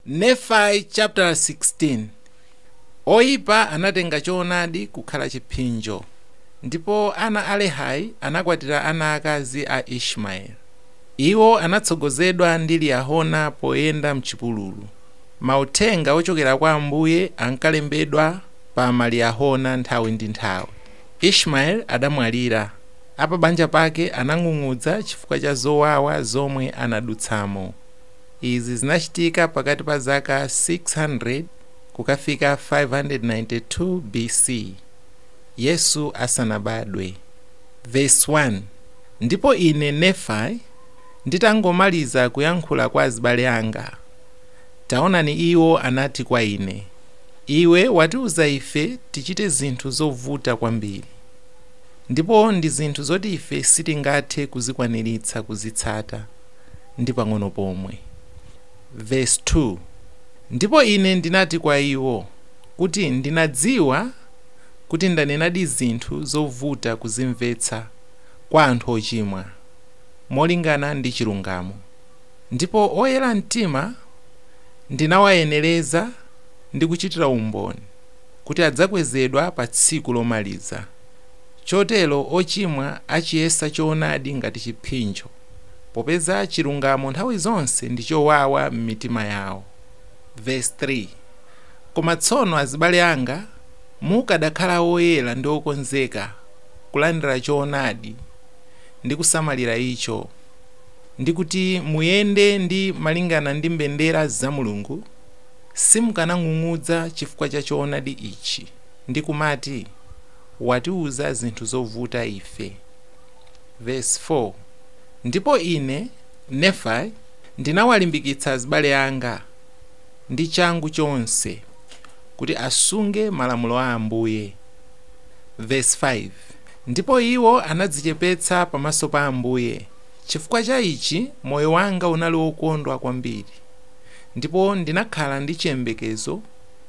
Nefayi chapter 16. Oyipa anatenga choonadi kukhala chiphinjo, ndipo ana a Lehayi anakwatira ana akazi a Ishmaeli. Iwo anatsogozedwa ndi Liahona poyenda mchipululu. Mauthenga ochokera kwa Ambuye ankalembedwa pa Liahona nthawi ndi nthawi. Ishmaeli adamwalira, apabanja pake anang'ung'udza chifukwa cha zowawa zomwe anadutsamo. Izi zinachitika pakati pa zaka 600 kukafika 592 BC, Yesu asanabadwe. Verse 1. Ndipo ine Nefayi nditangomaliza kuyankhula kwa azibale anga, taonani iwo anati kwa ine, iwe watiuza ife tichite zinthu zovuta kwambiri, ndipo ndi zinthu zoti ife sitingathe kuzikwaniritsa kuzitsata ndi pang'ono pomwe. Verse 2. Ndipo ine ndinati kwa iwo kuti ndinadziwa kuti ndanenadi zinthu zovuta kuzimvetsa kwa anthu ochimwa, molingana ndi chilungamo. Ndipo oyera mtima ndinawayenereza ndi kuchitira umboni kuti adzakwezedwa pa tsiku lomaliza. Chotero ochimwa achiyesa choonadi ngati chiphinjo, popeza chilungamo nthawi zonse ndi chowawa m'mitima yawo. Verse 3. Koma tsono azibale anga, mukadakhala oyera ndi okonzeka kulandira choonadi ndi kusamalira icho, ndi kuti muyende ndi malingana ndi mbendera za Mulungu, simukanang'ung'udza chifukwa cha choonadi ichi ndi kumati, watiuza zinthu zovuta ife. Verse 4. Ndipo ine Nefayi ndinawalimbikitsa azibale anga ndi changu chonse kuti asunge malamulo a Ambuye. Verse 5. Ndipo iwo anadzichepetsa pamaso pa Ambuye. Chifukwa cha ichi moyo wanga unali wokondwa kwambiri, ndipo ndinakhala ndi chiyembekezo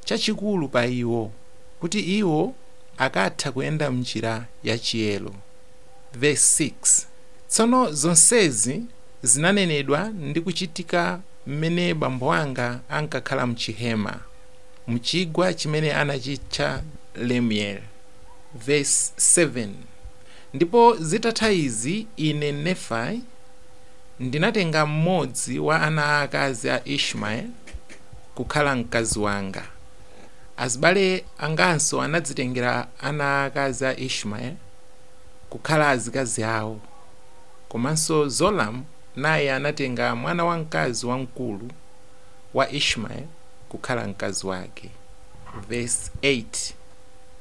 chachikulu pa iwo, kuti iwo akatha kuyenda m'njira ya chiyero. Verse 6. Tsono zonsezi zinanenedwa ndi kuchitika mmene bambo anga ankakhala mchihema, mchigwa chimene anachitcha Lehayi. Verse 7. Ndipo zitatha izi, ine Nefayi ndinatenga mmodzi wa ana akazi a Ishmaeli kukhala mkazi wanga. Azibale anganso anadzitengera ana akazi a Ishmaeli kukhala azikazi awo, komanso Zolamu naye anatenga mwana wamkazi wamkulu wa Ishmaeli kukhala mkazi wake. Verse 8.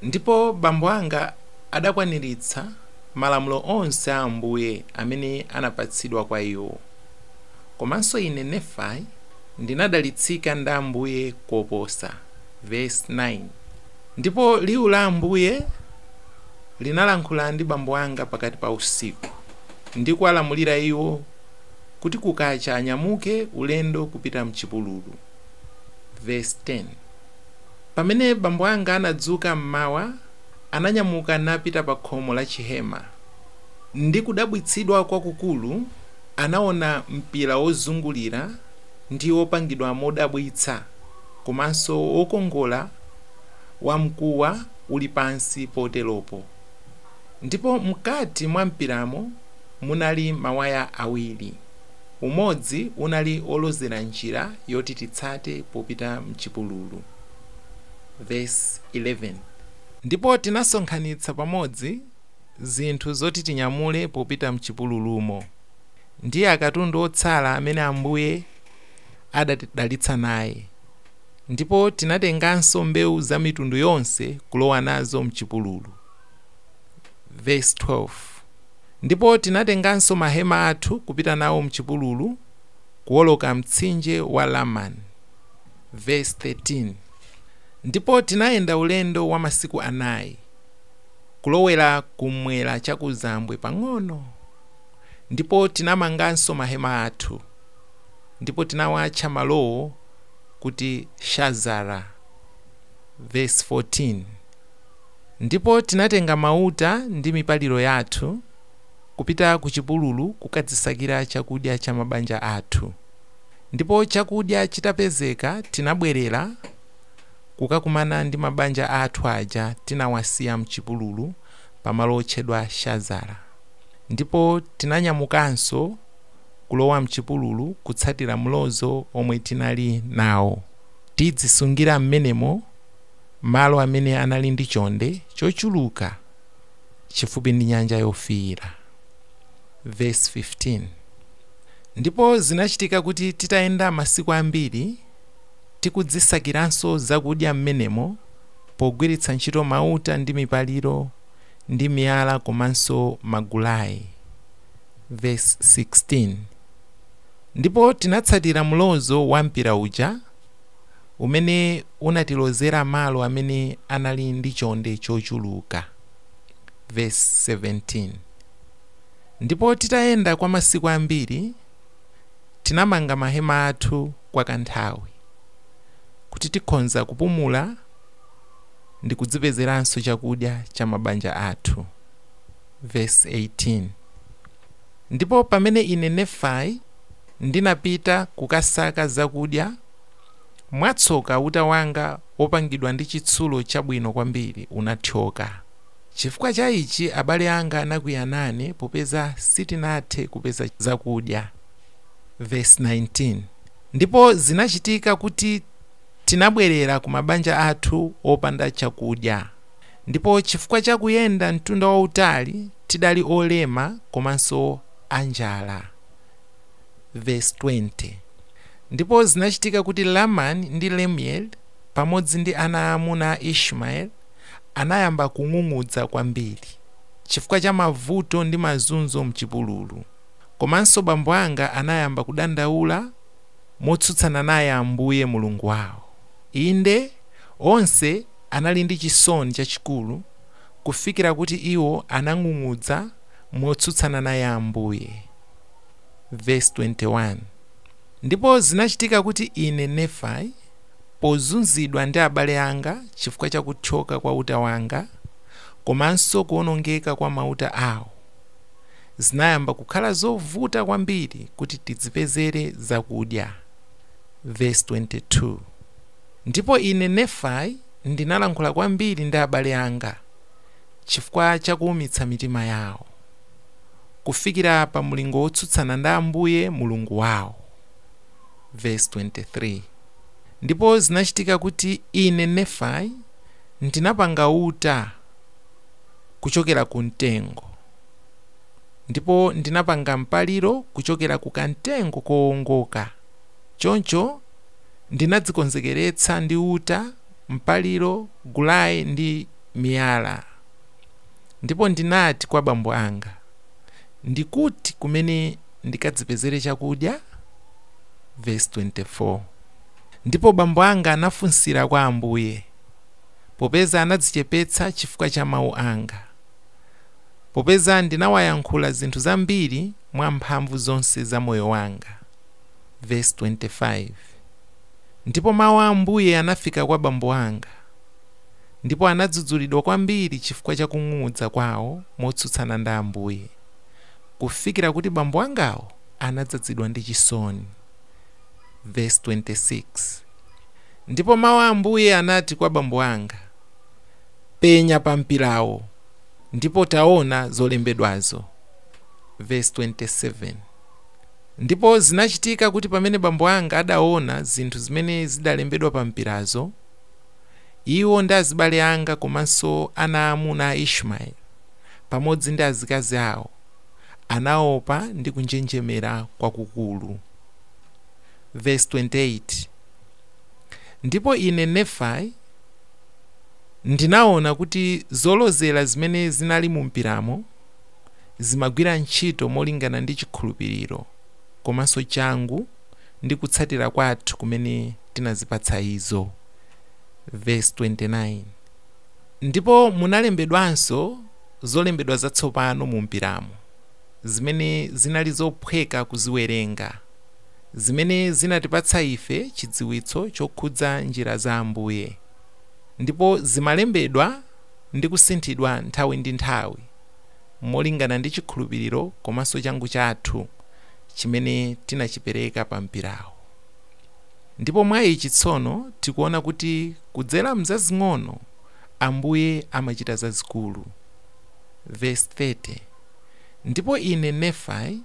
Ndipo bambo anga adakwaniritsa malamulo onse a Ambuye amene anapatsidwa kwa iwo. Komanso ine Nefayi ndinadalitsika ndi Ambuye koposa. Verse 9. Ndipo liwu la Ambuye linalankhula ndi bambo anga pakati pa usiku, ndi kuwalamulira iwo kuti kukacha anyamuke ulendo kupita mchipululu. Verse 10. Pamene bambo anga anadzuka mmawa, ananyamuka napita pa khomo la chihema. Ndi kudabwitsidwa kwakukulu, anaona mpira wozungulira ndi wopangidwa modabwitsa, komanso wokongola wamkuwa uli pansi poteropo. Ndipo mkati mwa mpiramo munali mawaya awiri, umodzi unali olozera njira yoti titsate popita mchipululu. Verse 11. Ndipo tinasonkhanitsa pamodzi zinthu zoti tinyamule popita mchipululumo, ndi akatundu otsala amene Ambuye adatidalitsa naye. Ndipo tinatenganso mbewu za mitundu yonse kulowa nazo mchipululu. Verse 12. Ndipo tinatenganso mahema athu kupita nawo mchipululu kuwoloka mtsinje wa Lamani. Verse 13. Ndipo tinayenda ulendo wa masiku 4 kulowera kumwera chakuzambwe pang'ono. Ndipo tinamanganso mahema athu, ndipo tinawatcha malowo kuti Shazara. Verse 14. Ndipo tinatenga mauta ndi mipaliro yathu kupita ku chipululu kukadzisakira chakudya cha mabanja athu. Ndipo chakudya chitapezeka tinabwerera kukakumana ndi mabanja athu aja tinawasiya mchipululu pamalo otchedwa Shazara. Ndipo tinanyamukanso kulowa mchipululu kutsatira mlozo omwe tinali nawo, tidzisungira mmenemo malo amene anali ndi chonde chochuluka chifupi ndi nyanja yofiira. Verse 15. Ndipo zinachitika kuti titayenda masiku ambiri tikudzisakiranso zakudya mmenemo pogwiritsa ntchito mauta ndi mipaliro ndi miyala komanso magulayi. Verse 16. Ndipo tinatsatira mlozo wa mpira uja umene unatilozera malo amene anali ndi chonde chochuluka. Verse 17. Ndipo titayenda kwa masiku ambiri tinamanga mahema athu kwa kanthawi kuti tikhonza kupumula ndi kudzipezeranso chakudya cha mabanja athu. Verse 18. Ndipo pamene ine Nefayi ndinapita kukasaka zakudya, mwatsoka uta wanga wopangidwa ndi chitsulo chabwino kwambiri unathyoka. Chifukwa cha ichi abale anga anakwiya nane popeza sitinathe kupeza zakudya. Verse 19. Ndipo zinachitika kuti tinabwerera ku mabanja athu opanda chakudya. Ndipo chifukwa cha kuyenda mtunda wautali tidali olema komanso anjala. Verse 20. Ndipo zinachitika kuti Lamani ndi Lemueli pamodzi ndi ana aamuna a Ishmaeli anayamba kung'ung'udza kwambiri chifukwa cha mavuto ndi mazunzo mchipululu. Komanso bambo anga anayamba kudandaula motsutsana naye Ambuye Mulungu wawo. Inde onse anali ndi chisoni chachikulu kufikira kuti iwo anang'ung'udza motsutsana naye Ambuye. Verse 21. Ndipo zinachitika kuti ine Nefayi pozunzidwa ndi abale anga chifukwa cha kuthyoka kwa uta wanga komanso kuonongeka kwa mauta awo, zinayamba kukhala zovuta kwambiri kuti tidzipezere zakudya. Verse 22. Ndipo ine Nefayi ndinalankhula kwambiri ndi abale anga chifukwa cha kuwumitsa mitima yawo kufikira pa mlingo wotsutsana ndi Ambuye Mulungu wawo. Verse 23. Ndipo zinachitika kuti ine Nefayi ndinapanga uta kuchokera ku mtengo, ndipo ndinapanga mpaliro kuchokera ku kamtengo kowongoka. Choncho ndinadzikonzekeretsa ndi uta, mpaliro, gulayi ndi miyala. Ndipo ndinati kwa bambo anga, ndikuti kumene ndikadzipezere chakudya? Verse 24. Ndipo bambo anga anafunsira kwa Ambuye, popeza anadzichepetsa chifukwa cha mawu anga, popeza ndinawayankhula zinthu zambiri mwa mphamvu zonse za moyo wanga. Verse 25. Ndipo mawu a Ambuye anafika kwa bambo anga, ndipo anadzudzulidwa kwambiri chifukwa cha kung'ung'udza kwawo motsutsana ndi Ambuye, kufikira kuti bambo angawo anadzazidwa ndi chisoni. Verse 26. Ndipo mawu a Ambuye anati kwa bambo anga, penya pa mpirawo ndipo taona zolembedwazo. Verse 27. Ndipo zinachitika kuti pamene bambo anga adaona zinthu zimene zidalembedwa pa mpirazo, iwo ndi azibale anga komanso ana aamuna a Ishmaeli pamodzi ndi azikazi awo anaopa ndi kunjenjemera kwakukulu. Verse 28. Ndipo ine Nefayi ndinaona kuti zolozera zimene zinali mu mpiramo zimagwira ntchito molingana ndi chikhulupiriro komanso changu ndi kutsatira kwathu kumene tinazipatsa izo. Verse 29. Ndipo munalembedwanso zolembedwa zatsopano mu mpiramo zimene zinali zophweka kuziwerenga, zimene zinatipatsa ife chidziwitso chokhudza njira za Ambuye. Ndipo zimalembedwa ndi kusinthidwa nthawi ndi nthawi molingana ndi chikhulupiriro komanso changu chathu chimene tinachipereka pa mpirawo. Ndipo mwa ichi tsono tikuona kuti kudzera mzazing'ono Ambuye amachita zazikulu. Verse 30. Ndipo ine Nefayi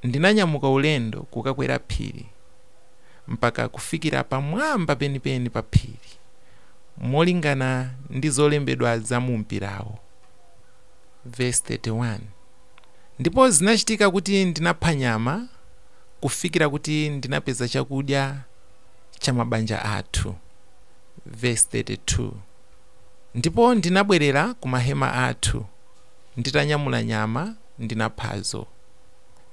ndinanyamuka ulendo kukakwera phiri mpaka kufikira pamwamba penipeni pa phiri, molingana ndi zolembedwa za mu mpirawo. Verse 31. Ndipo zinachitika kuti ndinapha nyama kufikira kuti ndinapeza chakudya cha mabanja athu. Verse 32. Ndipo ndinabwerera ku mahema athu nditanyamula nyama ndinaphazo.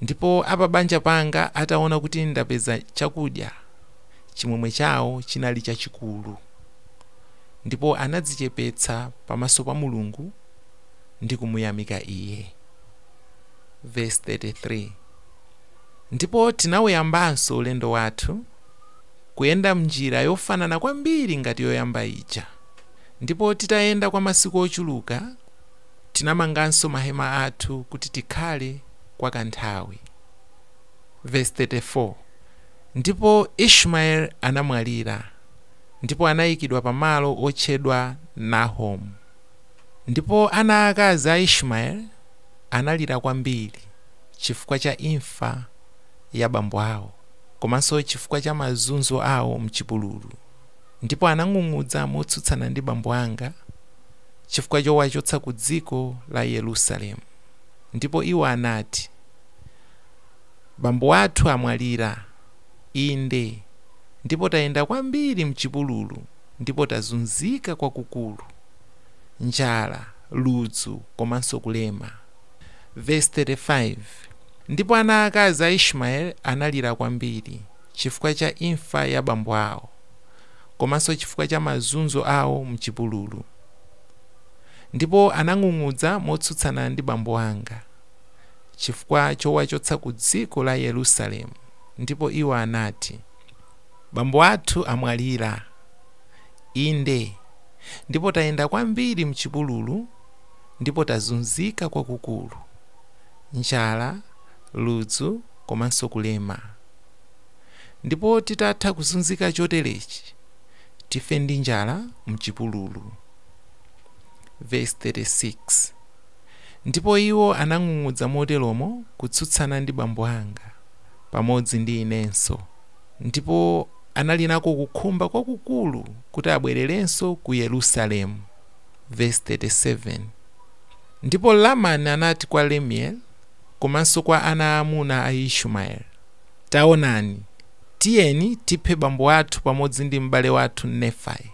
Ndipo apabanja panga ataona kuti ndapeza chakudya, chimwemwe chawo chinali chachikulu. Ndipo anadzichepetsa pamaso pa Mulungu ndi kumuyamika Iye. Verse 33. Ndipo tinawuyambanso ulendo wathu kuyenda mnjira yofanana kwambiri ngati yoyamba ija. Ndipo titayenda kwa masiku ochuluka tinamanganso mahema athu kuti tikhale kwa kanthawi. Verse 34. Ndipo Ishmaeli adamwalira ndipo anayikidwa pamalo otchedwa Nahomu. Ndipo ana akazi a Ishmaeli analira kwambiri chifukwa cha imfa ya bambo awo, komanso chifukwa cha mazunzo awo mchipululu. Ndipo anang'ung'udza motsutsana ndi bambo anga chifukwa chowachotsa ku dziko la Yerusalemu. Ndipo iwo anati, bambo athu amwalira, inde, ndipo tayenda kwambiri mchipululu ndipo tazunzika kwakukulu, njala, ludzu, komanso kulema. Verse 35. Ndipo ana akazi a Ishmaeli analira kwambiri chifukwa cha imfa ya bambo awo, komanso chifukwa cha mazunzo awo mchipululu. Ndipo anang'ung'udza motsutsana ndi bambo anga chifukwa chowachotsa ku dziko la Yerusalemu. Ndipo iwo anati, bambo athu amwalira, inde, ndipo tayenda kwambiri mchipululu ndipo tazunzika kwakukulu, njala, ludzu, komanso kulema. Ndipo titatha kuzunzika choterechi tife ndi njala mchipululu. Verse 36. Ndipo iwo anang'ung'udza moteromo kutsutsana ndi bambo anga pamodzi ndi inenso. Ndipo anali nako kukhumba kwakukulu kuti abwererenso ku Yerusalemu. Verse 37. Ndipo Lamani anati kwa Lemueli komanso kwa ana amuna a Ishmaeli, taonani, tiyeni tiphe bambo athu pamodzi ndi m'bale wathu Nefayi,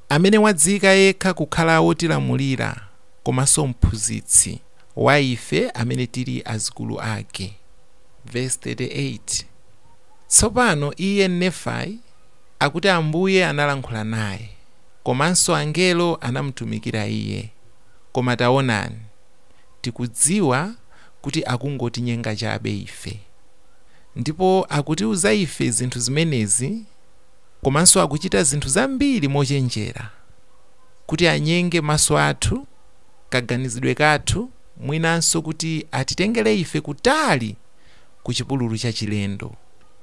amene wadziyika yekha kukhala wotilamulira komanso mphunzitsi wa ife amene tili azukulu ake. Verse 38. Tsopano iye Nefayi akuti Ambuye analankhula naye, komanso angelo anamutumikira iye. Koma taonani, tikudziwa kuti akungotinyenga chabe ife. Ndipo akutiuza ife zinthu zimenezi, komanso akuchita zinthu zambiri mochenjera, kuti anyenge maso athu, kaganizidwe kathu, mwinanso kuti atitengere ife kutali ku chipululu cha chilendo.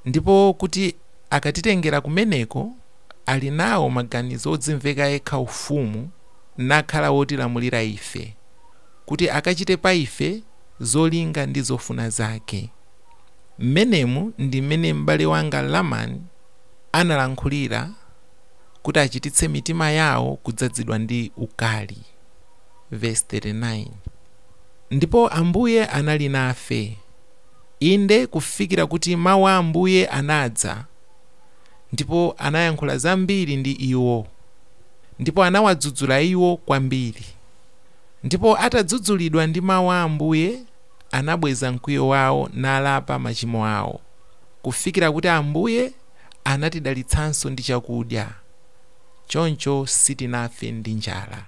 Ndipo kuti akatitengera kumeneko ali nawo maganizo odzimveka yekha ufumu nakhala wotilamulira ife, kuti akachite pa ife zolinga ndi zofuna zake. Mmenemu ndi mmene m'bale wanga Lamani analankhulira kuti achititse mitima yawo kudzazidwa ndi ukali. Verse 39. Ndipo Ambuye anali nafe, inde kufikira kuti mawu a Ambuye anadza, ndipo anayankhula zambiri ndi iwo, ndipo anawadzudzula iwo kwambiri. Ndipo atadzudzulidwa ndi mawu a Ambuye, anabweza mkwiyo wawo nalapa machimo awo, kufikira kuti Ambuye anatidalitsanso ndi chakudya, choncho sitinafe ndi njala.